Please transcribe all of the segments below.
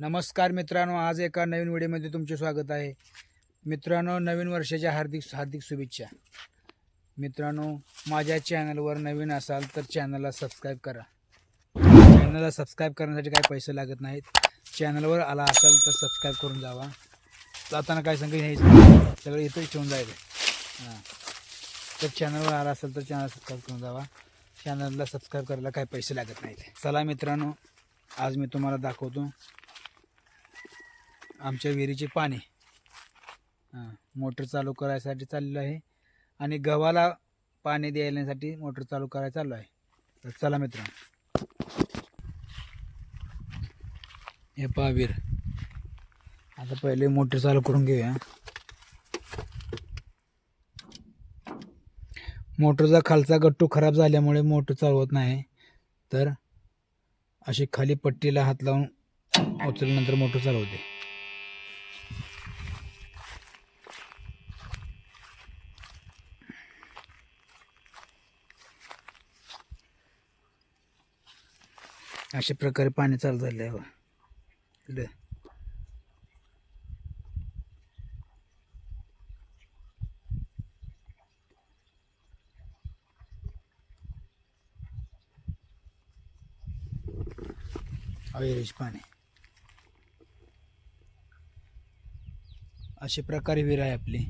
नमस्कार मित्रांनो, आज एका नवीन व्हिडिओमध्ये तुमचे स्वागत आहे. मित्रांनो, नवीन वर्षाच्या हार्दिक हार्दिक शुभेच्छा. मित्रांनो, माझ्या चॅनलवर नवीन असाल तर चॅनलला सबस्क्राईब करा. चॅनलला सबस्क्राईब करण्यासाठी काही पैसे लागत नाहीत. चॅनलवर आला असाल तर सबस्क्राईब करून जावा. जाताना काय सांगा घ्यायचं सगळं इथंच ठेवून जायचं. तर चॅनलवर आला असेल तर चॅनल सबस्क्राईब करून जावा. चॅनलला सबस्क्राईब करायला काही पैसे लागत नाहीत. चला मित्रांनो, आज मी तुम्हाला दाखवतो आमच्या विहिरीचे पाणी. मोटर चालू करायसाठी चाललेलं आहे आणि गव्हाला पाणी द्यायसाठी मोटर चालू करायला चालू आहे. तर चला मित्रांनो, हे पहा विहीर. आता पहिले मोटर चालू करून घेऊया. मोटरचा खालचा गट्टू खराब झाल्यामुळे मोटर चालवत नाही. तर अशी खाली पट्टीला हात लावून उचलल्यानंतर मोटर चालवते. अशा प्रकारे पाणी चालू झालं आहे. विहिरीचे पाणी अशा प्रकारे विहीर आहे आपली.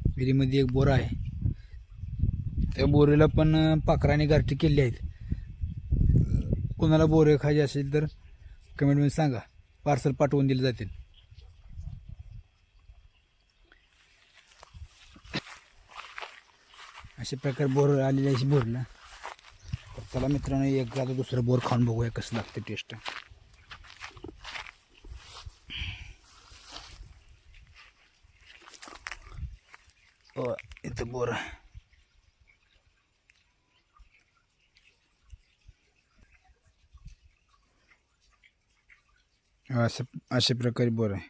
विहिरीमध्ये एक बोर आहे. त्या बोरीला पण पाखराने गारठी केली आहेत. कोणाला बोरे खायचे असेल तर कमेंटमध्ये सांगा, पार्सल पाठवून दिले जातील. अशा प्रकारे बोर आलेली आहे बोरला. चला मित्रांनो, एक आता दुसरं बोर खाऊन बघूया कसं लागते टेस्ट. हो, इथं बोर आहे. अशा प्रकारे बोर आहे.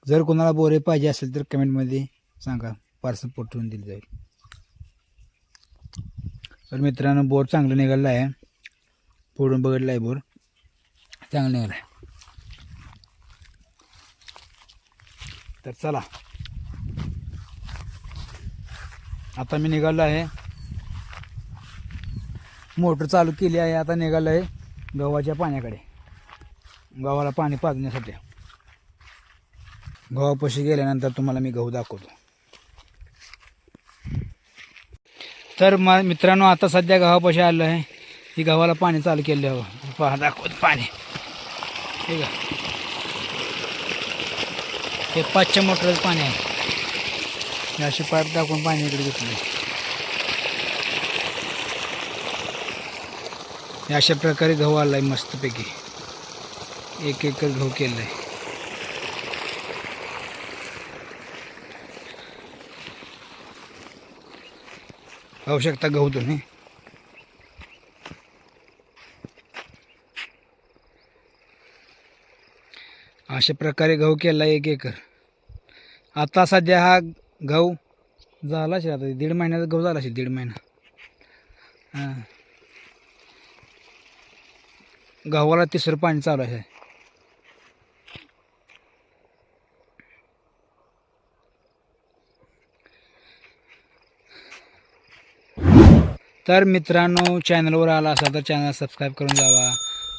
जर कोणाला बोरे पाहिजे असेल तर कमेंटमध्ये सांगा, पार्सल पाठवून दिले जाईल. तर मित्रांनो, बोर चांगलं निघालं आहे. फोडून बघितलं आहे, बोर चांगलं निघालं आहे. तर चला, आता मी निघालो आहे. मोटर चालू केली आहे. आता निघालो आहे गव्हाच्या पाण्याकडे, गव्हाला पाणी पाजण्यासाठी. गव्हापाशी गेल्यानंतर तुम्हाला मी गहू दाखवतो. तर मित्रांनो, आता सध्या गव्हापाशी आलो आहे. ही गव्हाला पाणी चालू केलं आहे. पहा, दाखवतो पाणी. ठीक आहे, हे 5च्या मोटरचं पाणी आहे. अशी पाईप टाकून पाणी इकडे घेतलं. अशा प्रकारे गहू आला आहे मस्तपैकी. 1 एकर गहू केलं आहे. पाहू शकता गहू तुम्ही. अशा प्रकारे गहू केला 1 एकर. आता सध्या हा गहू झाला असेल, आता 1.5 महिन्याचा गहू झाला असेल. 1.5 महिना. गव्हाला 3रं पाणी चालू आहे. तर मित्रांनो, चॅनलवर आला असाल तर चॅनल सबस्क्राईब करून जावा.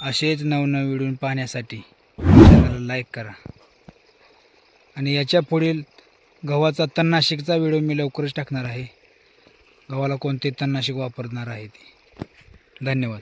असेच नवनवीन व्हिडिओ पाहण्यासाठी चॅनलला लाईक करा. आणि याच्या पुढील गव्हाचा तणनाशकचा व्हिडिओ मी लवकरच टाकणार आहे. गव्हाला कोणते तणनाशक वापरणार आहे ते. धन्यवाद.